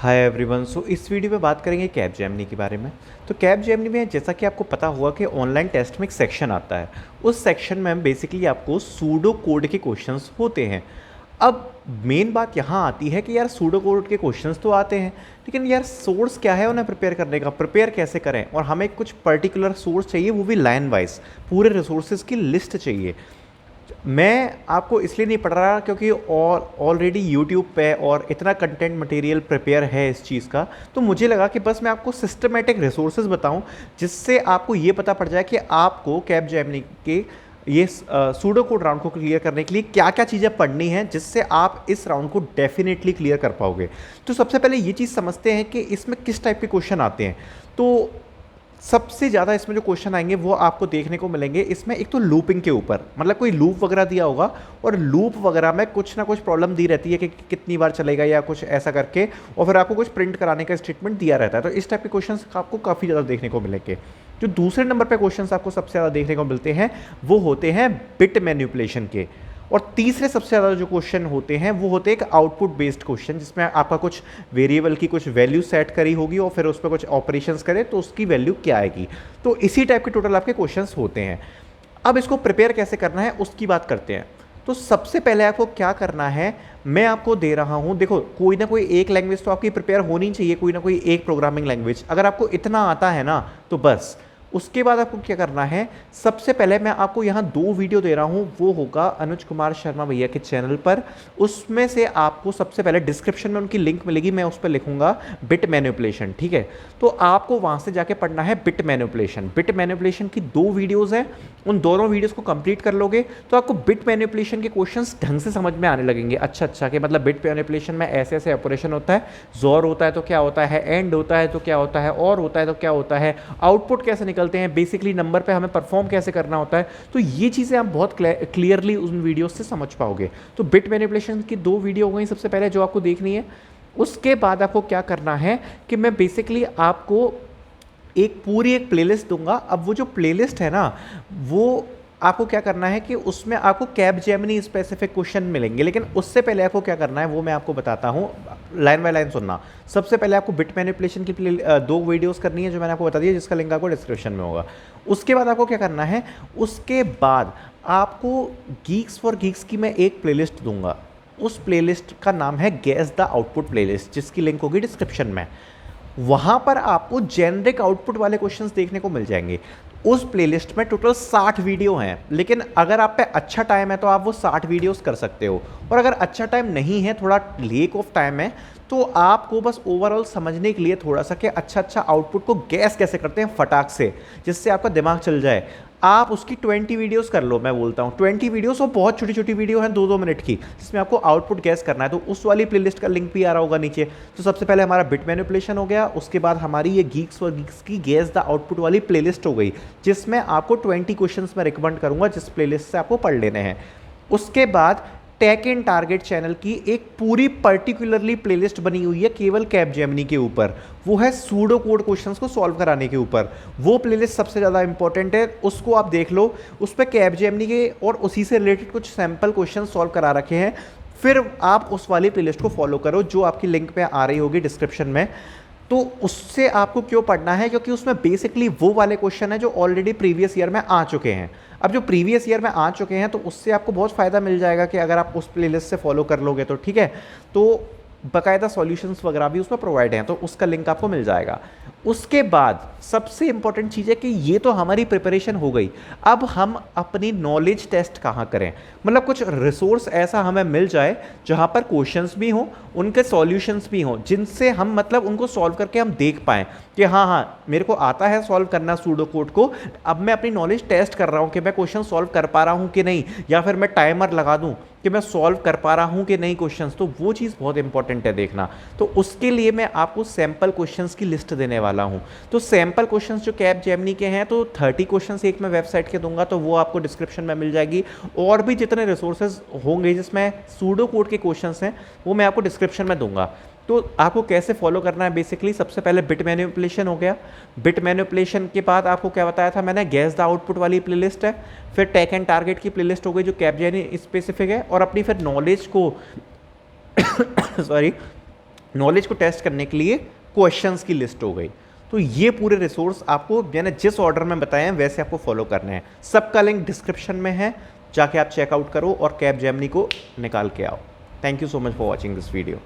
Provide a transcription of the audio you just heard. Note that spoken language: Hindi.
Hi everyone. सो इस वीडियो में बात करेंगे कैपजेमिनी के बारे में। तो कैपजेमिनी में जैसा कि आपको पता हुआ कि ऑनलाइन टेस्ट में एक सेक्शन आता है। उस सेक्शन में बेसिकली आपको सूडो कोड के क्वेश्चंस होते हैं। अब मेन बात यहाँ आती है कि यार सूडो कोड के क्वेश्चंस तो आते हैं, लेकिन यार सोर्स क्या है उन्हें प्रिपेयर करने का, प्रिपेयर कैसे करें, और हमें कुछ पर्टिकुलर सोर्स चाहिए, वो भी लाइन वाइज पूरे रिसोर्सेज की लिस्ट चाहिए। मैं आपको इसलिए नहीं पढ़ रहा क्योंकि ऑलरेडी यूट्यूब पे और इतना कंटेंट मटेरियल प्रिपेयर है इस चीज़ का, तो मुझे लगा कि बस मैं आपको सिस्टमेटिक रिसोर्सेज बताऊं जिससे आपको ये पता पड़ जाए कि आपको कैपजेमिनी के ये सूडो कोड राउंड को क्लियर करने के लिए क्या क्या चीज़ें पढ़नी हैं, जिससे आप इस राउंड को डेफिनेटली क्लियर कर पाओगे। तो सबसे पहले ये चीज़ समझते हैं कि इसमें किस टाइप के क्वेश्चन आते हैं। तो सबसे ज़्यादा इसमें जो क्वेश्चन आएंगे वो आपको देखने को मिलेंगे इसमें, एक तो लूपिंग के ऊपर, मतलब कोई लूप वगैरह दिया होगा और लूप वगैरह में कुछ ना कुछ प्रॉब्लम दी रहती है कि कितनी बार चलेगा या कुछ ऐसा करके, और फिर आपको कुछ प्रिंट कराने का स्टेटमेंट दिया रहता है। तो इस टाइप के क्वेश्चन आपको काफ़ी ज़्यादा देखने को मिलेंगे। जो दूसरे नंबर पर क्वेश्चन आपको सबसे ज़्यादा देखने को मिलते हैं वो होते हैं बिट मैनिपुलेशन के। और तीसरे सबसे ज़्यादा जो क्वेश्चन होते हैं वो होते हैं एक आउटपुट बेस्ड क्वेश्चन, जिसमें आपका कुछ वेरिएबल की कुछ वैल्यू सेट करी होगी और फिर उस पर कुछ ऑपरेशंस करे तो उसकी वैल्यू क्या आएगी। तो इसी टाइप के टोटल आपके क्वेश्चंस होते हैं। अब इसको प्रिपेयर कैसे करना है उसकी बात करते हैं। तो सबसे पहले आपको क्या करना है, मैं आपको दे रहा हूं, देखो कोई ना कोई एक लैंग्वेज तो आपकी प्रिपेयर होनी चाहिए, कोई ना कोई एक प्रोग्रामिंग लैंग्वेज। अगर आपको इतना आता है ना तो बस उसके बाद आपको क्या करना है, सबसे पहले मैं आपको यहाँ 2 वीडियो दे रहा हूँ, वो होगा अनुज कुमार शर्मा भैया के चैनल पर। उसमें से आपको सबसे पहले डिस्क्रिप्शन में उनकी लिंक मिलेगी, मैं उस पर लिखूंगा बिट मैनिपुलेशन, ठीक है। तो आपको वहाँ से जाके पढ़ना है बिट मैनिपुलेशन। बिट मैनिपुलेशन की 2 वीडियोज़ हैं, उन दोनों वीडियोज़ को कंप्लीट कर लोगे तो आपको बिट मैनिपुलेशन के क्वेश्चन ढंग से समझ में आने लगेंगे। अच्छा कि मतलब बिट मैनिपुलेशन में ऐसे ऐसे ऑपरेशन होता है, जोर होता है तो क्या होता है, एंड होता है तो क्या होता है, और होता है तो क्या होता है, आउटपुट कैसे निकलते हैं, बेसिकली नंबर पे हमें परफॉर्म कैसे करना होता है। तो ये चीज़ें आप बहुत क्लियरली उन वीडियो से समझ पाओगे। तो बिट मैनिपुलेशन की 2 वीडियो हो गई सबसे पहले जो आपको देखनी है। उसके बाद आपको क्या करना है कि मैं बेसिकली आपको एक प्लेलिस्ट दूंगा। अब वो जो प्लेलिस्ट है ना, वो आपको क्या करना है कि उसमें आपको कैपजेमिनी स्पेसिफिक क्वेश्चन मिलेंगे, लेकिन उससे पहले आपको क्या करना है वो मैं आपको बताता हूँ, लाइन बाय लाइन सुनना। सबसे पहले आपको बिट मैनिपुलेशन की 2 वीडियोस करनी है जो मैंने आपको बता दिया, जिसका लिंक आपको डिस्क्रिप्शन में होगा। उसके बाद आपको क्या करना है, उसके बाद आपको गीक्स फॉर गीक्स की मैं एक प्लेलिस्ट दूंगा। उस प्लेलिस्ट का नाम है गेस द आउटपुट प्लेलिस्ट, जिसकी लिंक होगी डिस्क्रिप्शन में। वहां पर आपको जेनरिक आउटपुट वाले क्वेश्चंस देखने को मिल जाएंगे। उस प्लेलिस्ट में टोटल 60 वीडियो हैं, लेकिन अगर आप पे अच्छा टाइम है तो आप वो 60 वीडियोस कर सकते हो, और अगर अच्छा टाइम नहीं है, थोड़ा लेक ऑफ टाइम है, तो आपको बस ओवरऑल समझने के लिए थोड़ा सा कि अच्छा आउटपुट को गैस कैसे करते हैं फटाक से, जिससे आपका दिमाग चल जाए, आप उसकी 20 वीडियोस कर लो। मैं बोलता हूँ 20 वीडियोस, और बहुत छोटी छोटी वीडियो हैं 2-2 मिनट की, जिसमें आपको आउटपुट गैस करना है। तो उस वाली प्लेलिस्ट का लिंक भी आ रहा होगा नीचे। तो सबसे पहले हमारा बिट मैनिपुलेशन हो गया, उसके बाद हमारी ये गीक्स फॉर गीक्स की गैस द आउटपुट वाली प्लेलिस्ट हो गई, जिसमें आपको 20 क्वेश्चंस मैं रिकमेंड करूंगा जिस प्लेलिस्ट से आपको पढ़ लेने हैं। उसके बाद टेक इन टारगेट चैनल की एक पूरी पर्टिकुलरली प्लेलिस्ट बनी हुई है केवल कैपजेमिनी के ऊपर, वो है सूडो कोड क्वेश्चंस को सॉल्व कराने के ऊपर। वो प्लेलिस्ट सबसे ज़्यादा इंपॉर्टेंट है, उसको आप देख लो। उस पर कैपजेमिनी के और उसी से रिलेटेड कुछ सैम्पल क्वेश्चन सॉल्व करा रखे हैं। फिर आप उस वाली प्लेलिस्ट को फॉलो करो जो आपकी लिंक पे आ रही होगी डिस्क्रिप्शन में। तो उससे आपको क्यों पढ़ना है, क्योंकि उसमें बेसिकली वो वाले क्वेश्चन है जो ऑलरेडी प्रीवियस ईयर में आ चुके हैं। अब जो प्रीवियस ईयर में आ चुके हैं तो उससे आपको बहुत फ़ायदा मिल जाएगा कि अगर आप उस प्लेलिस्ट से फॉलो कर लोगे तो, ठीक है। तो बाकायदा सॉल्यूशंस वगैरह भी उसमें प्रोवाइड हैं, तो उसका लिंक आपको मिल जाएगा। उसके बाद सबसे इंपॉर्टेंट चीज़ है कि ये तो हमारी प्रिपरेशन हो गई, अब हम अपनी नॉलेज टेस्ट कहाँ करें, मतलब कुछ रिसोर्स ऐसा हमें मिल जाए जहाँ पर क्वेश्चंस भी हों, उनके सॉल्यूशंस भी हों, जिनसे हम मतलब उनको सॉल्व करके हम देख पाएँ कि हाँ मेरे को आता है सॉल्व करना सूडो कोड को, अब मैं अपनी नॉलेज टेस्ट कर रहा हूँ कि मैं क्वेश्चन सॉल्व कर पा रहा हूँ कि नहीं, या फिर मैं टाइमर लगा दूँ कि मैं सॉल्व कर पा रहा हूँ कि नहीं क्वेश्चंस। तो वो चीज़ बहुत इंपॉर्टेंट है देखना। तो उसके लिए मैं आपको सैम्पल क्वेश्चंस की लिस्ट देने वाला हूँ। तो सैम्पल क्वेश्चंस जो कैपजेमिनी के हैं, तो 30 क्वेश्चंस एक मैं वेबसाइट के दूंगा, तो वो आपको डिस्क्रिप्शन में मिल जाएगी। और भी जितने रिसोर्सेज होंगे जिसमें सूडो कोड के क्वेश्चंस हैं वो मैं आपको डिस्क्रिप्शन में दूंगा। तो आपको कैसे फॉलो करना है, बेसिकली सबसे पहले बिट मैनिपुलेशन हो गया। बिट मैनिपुलेशन के बाद आपको क्या बताया था मैंने, गैस द आउटपुट वाली प्लेलिस्ट है। फिर टेक एंड टारगेट की प्लेलिस्ट हो गई जो कैपजेमिनी स्पेसिफिक है, और अपनी फिर नॉलेज को सॉरी नॉलेज को टेस्ट करने के लिए क्वेश्चंस की लिस्ट हो गई। तो ये पूरे रिसोर्स आपको मैंने जिस ऑर्डर में बताए हैं वैसे आपको फॉलो करने हैं। सबका लिंक डिस्क्रिप्शन में है, जाके आप चेकआउट करो और कैपजेमिनी को निकाल के आओ। Thank you so much for watching this video.